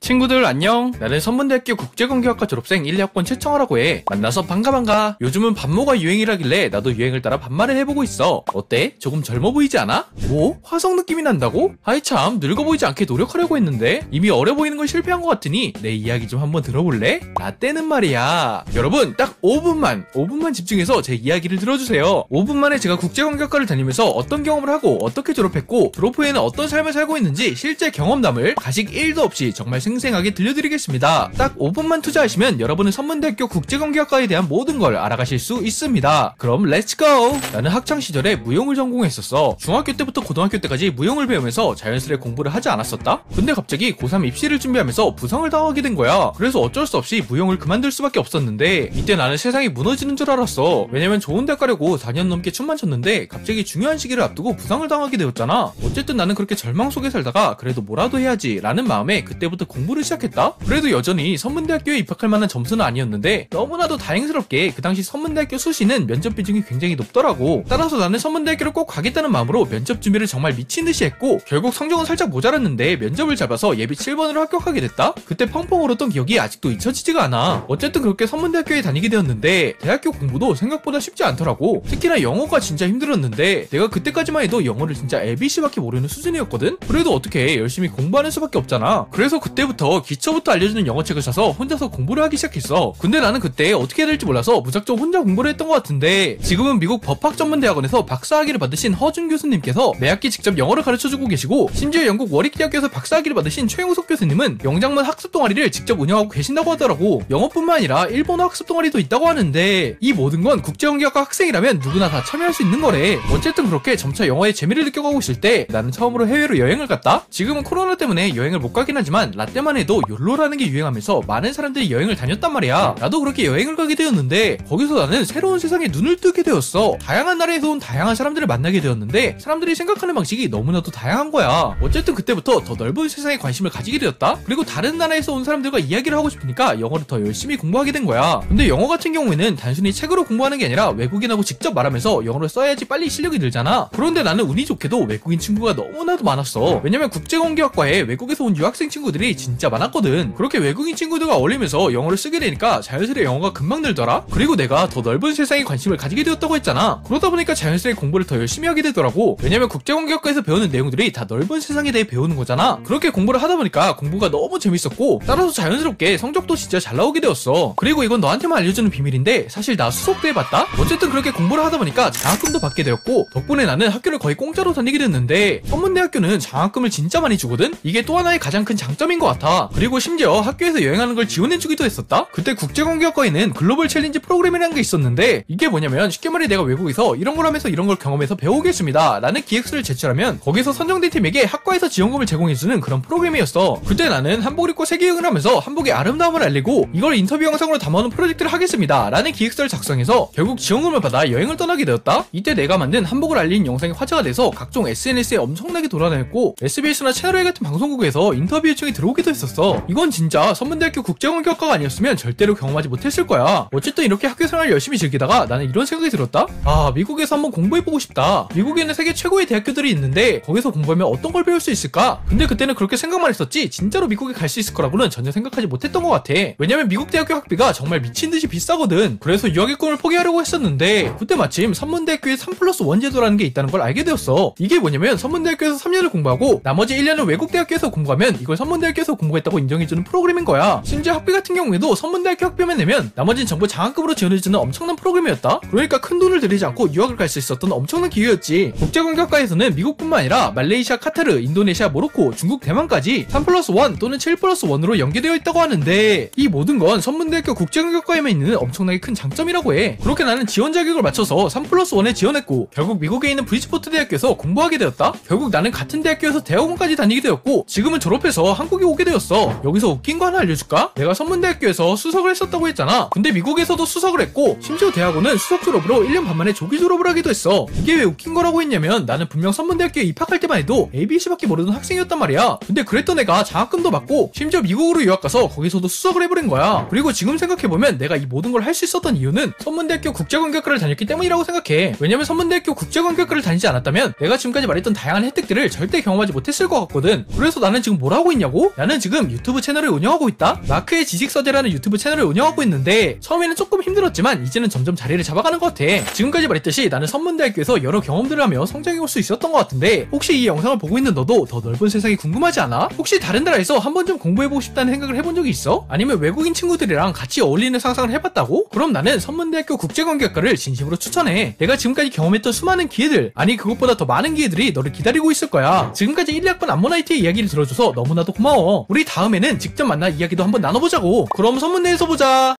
친구들 안녕. 나는 선문대학교 국제관계학과 졸업생 1학번 최청아라고 해. 만나서 반가. 요즘은 반모가 유행이라길래 나도 유행을 따라 반말을 해보고 있어. 어때? 조금 젊어 보이지 않아? 뭐? 화성 느낌이 난다고? 아이 참, 늙어 보이지 않게 노력하려고 했는데 이미 어려 보이는 건 실패한 것 같으니 내 이야기 좀 한번 들어볼래? 라떼는 말이야. 여러분 딱 5분만 집중해서 제 이야기를 들어주세요. 5분 만에 제가 국제관계학과를 다니면서 어떤 경험을 하고 어떻게 졸업했고 졸업 후에는 어떤 삶을 살고 있는지 실제 경험담을 가식 1도 없이 정말 생생하게 들려드리겠습니다. 딱 5분만 투자하시면 여러분은 선문대학교 국제관계학과에 대한 모든 걸 알아가실 수 있습니다. 그럼 렛츠고! 나는 학창시절에 무용을 전공했었어. 중학교 때부터 고등학교 때까지 무용을 배우면서 자연스레 공부를 하지 않았었다? 근데 갑자기 고3 입시를 준비하면서 부상을 당하게 된 거야. 그래서 어쩔 수 없이 무용을 그만둘 수밖에 없었는데 이때 나는 세상이 무너지는 줄 알았어. 왜냐면 좋은 대 가려고 4년 넘게 춤만 췄는데 갑자기 중요한 시기를 앞두고 부상을 당하게 되었잖아. 어쨌든 나는 그렇게 절망 속에 살다가 그래도 뭐라도 해야지 라는 마음에 그때부터 공부를 시작했다? 그래도 여전히 선문대학교에 입학할 만한 점수는 아니었는데 너무나도 다행스럽게 그 당시 선문대학교 수시는 면접 비중이 굉장히 높더라고. 따라서 나는 선문대학교를 꼭 가겠다는 마음으로 면접 준비를 정말 미친듯이 했고 결국 성적은 살짝 모자랐는데 면접을 잡아서 예비 7번으로 합격하게 됐다? 그때 펑펑 울었던 기억이 아직도 잊혀지지가 않아. 어쨌든 그렇게 선문대학교에 다니게 되었는데 대학교 공부도 생각보다 쉽지 않더라고. 특히나 영어가 진짜 힘들었는데 내가 그때까지만 해도 영어를 진짜 ABC밖에 모르는 수준이었거든? 그래도 어떻게 열심히 공부하는 수밖에 없잖아. 그래서 그때부터 기초부터 알려주는 영어책을 사서 혼자서 공부를 하기 시작했어. 근데 나는 그때 어떻게 해야 될지 몰라서 무작정 혼자 공부를 했던 것 같은데 지금은 미국 법학전문대학원에서 박사학위를 받으신 허준 교수님께서 매학기 직접 영어를 가르쳐주고 계시고 심지어 영국 워릭대학교에서 박사학위를 받으신 최용석 교수님은 영장문 학습 동아리를 직접 운영하고 계신다고 하더라고. 영어뿐만 아니라 일본어 학습 동아리도 있다고 하는데 이 모든 건 국제관계학과 학생이라면 누구나 다 참여할 수 있는 거래. 어쨌든 그렇게 점차 영어의 재미를 느껴가고 있을 때 나는 처음으로 해외로 여행을 갔다? 지금은 코로나 때문에 여행을 못 가긴 하지만 라떼만 해도 욜로라는 게 유행하면서 많은 사람들이 여행을 다녔단 말이야. 나도 그렇게 여행을 가게 되었는데 거기서 나는 새로운 세상에 눈을 뜨게 되었어. 다양한 나라에서 온 다양한 사람들을 만나게 되었는데 사람들이 생각하는 방식이 너무나도 다양한 거야. 어쨌든 그때부터 더 넓은 세상에 관심을 가지게 되었다? 그리고 다른 나라에서 온 사람들과 이야기를 하고 싶으니까 영어를 더 열심히 공부하게 된 거야. 근데 영어 같은 경우에는 단순히 책으로 공부하는 게 아니라 외국인하고 직접 말하면서 영어를 써야지 빨리 실력이 늘잖아. 그런데 나는 운이 좋게도 외국인 친구가 너무나도 많았어. 왜냐면 국제관계학과에 외국에서 온 유학생 친구들이 진짜 많았거든. 그렇게 외국인 친구들과 어울리면서 영어를 쓰게 되니까 자연스레 영어가 금방 늘더라. 그리고 내가 더 넓은 세상에 관심을 가지게 되었다고 했잖아. 그러다 보니까 자연스레 공부를 더 열심히 하게 되더라고. 왜냐면 국제관계학과에서 배우는 내용들이 다 넓은 세상에 대해 배우는 거잖아. 그렇게 공부를 하다 보니까 공부가 너무 재밌었고 따라서 자연스럽게 성적도 진짜 잘 나오게 되었어. 그리고 이건 너한테만 알려주는 비밀인데 사실 나 수석도 해봤다? 어쨌든 그렇게 공부를 하다 보니까 장학금도 받게 되었고 덕분에 나는 학교를 거의 공짜로 다니게 됐는데 선문대학교는 장학금을 진짜 많이 주거든? 이게 또 하나의 가장 큰 장점인 것 같아. 그리고 심지어 학교에서 여행하는 걸 지원해주기도 했었다? 그때 국제관계학과에는 글로벌 챌린지 프로그램이라는 게 있었는데 이게 뭐냐면 쉽게 말해 내가 외국에서 이런 걸 하면서 이런 걸 경험해서 배우겠습니다 라는 기획서를 제출하면 거기서 선정된 팀에게 학과에서 지원금을 제공해주는 그런 프로그램이었어. 그때 나는 한복을 입고 세계여행을 하면서 한복의 아름다움을 알리고 이걸 인터뷰 영상으로 담아오는 프로젝트를 하겠습니다 라는 기획서를 작성해서 결국 지원금을 받아 여행을 떠나게 되었다. 이때 내가 만든 한복을 알리는 영상이 화제가 돼서 각종 SNS에 엄청나게 돌아다녔고 SBS나 채널A 같은 방송국에서 인터뷰 요청이 들어오기도 했었어. 이건 진짜 선문대학교 국제관계학과가 아니었으면 절대로 경험하지 못했을 거야. 어쨌든 이렇게 학교 생활을 열심히 즐기다가 나는 이런 생각이 들었다. 아, 미국에서 한번 공부해보고 싶다. 미국에는 세계 최고의 대학교들이 있는데 거기서 공부하면 어떤 걸 배울 수 있을까? 근데 그때는 그렇게 생각만 했었지 진짜로 미국에 갈 수 있을 거라고는 전혀 생각하지 못했던 것 같아. 왜냐면 미국 대학교 학비가 정말 미친듯이 비싸거든. 그래서 유학의 꿈을 포기하려고 했었는데 그때 마침 선문대학교에 3+1 제도라는 게 있다는 걸 알게 되었어. 이게 뭐냐면 선문대학교에서 3년을 공부하고 나머지 1년을 외국 대학교에서 공부하면 이걸 선문대학교에서 공부했다고 인정해주는 프로그램인 거야. 심지어 학비 같은 경우에도 선문대학교 학비만 내면 나머지는 전부 장학금으로 지원해주는 엄청난 프로그램이었다. 그러니까 큰 돈을 들이지 않고 유학을 갈 수 있었던 엄청난 기회였지. 국제관계학과에서는 미국뿐만 아니라 말레이시아, 카타르, 인도네시아, 모로코, 중국, 대만까지 3+1 또는 7+1으로 연계되어 있다고 하는데 이 모든 건 선문대학교 국제관계학과에만 있는 엄청나게 큰 장점이라고 해. 그렇게 나는 지원 자격을 맞춰서 3+1에 지원했고 결국 미국에 있는 브리지포트 대학교에서 공부하게 되었다. 결국 나는 같은 대학교에서 대학원까지 다니게 되었고 지금은 졸업해서 한국에 오게 되었어. 여기서 웃긴 거 하나 알려줄까? 내가 선문대학교에서 수석을 했었다고 했잖아. 근데 미국에서도 수석을 했고 심지어 대학원은 수석 졸업으로 1년 반 만에 조기 졸업을 하기도 했어. 이게 왜 웃긴 거라고 했냐면 나는 분명 선문대학교에 입학할 때만 해도 ABC밖에 모르는 학생이었단 말이야. 근데 그랬던 애가 장학금도 받고 심지어 미국으로 유학 가서 거기서도 수석을 해버린 거야. 그리고 지금 생각해보면 내가 이 모든 걸 할 수 있었던 이유는 선문대학교 국제관계학과를 다녔기 때문이라고 생각해. 왜냐면 선문대학교 국제관계학과를 다니지 않았다면 내가 지금까지 말했던 다양한 혜택들을 절대 경험하지 못했을 것 같거든. 그래서 나는 지금 뭘 하고 있냐고? 나는 나는 지금 유튜브 채널을 운영하고 있다. 마크의 지식서재라는 유튜브 채널을 운영하고 있는데 처음에는 조금 힘들었지만 이제는 점점 자리를 잡아가는 것 같아. 지금까지 말했듯이 나는 선문대학교에서 여러 경험들을 하며 성장해 올 수 있었던 것 같은데 혹시 이 영상을 보고 있는 너도 더 넓은 세상이 궁금하지 않아? 혹시 다른 나라에서 한 번쯤 공부해보고 싶다는 생각을 해본 적이 있어? 아니면 외국인 친구들이랑 같이 어울리는 상상을 해봤다고? 그럼 나는 선문대학교 국제관계학과를 진심으로 추천해. 내가 지금까지 경험했던 수많은 기회들, 아니 그것보다 더 많은 기회들이 너를 기다리고 있을 거야. 지금까지 1학번 암모나이트의 이야기를 들어줘서 너무나도 고마워. 우리 다음에는 직접 만나 이야기도 한번 나눠보자고. 그럼 선문대에서 보자.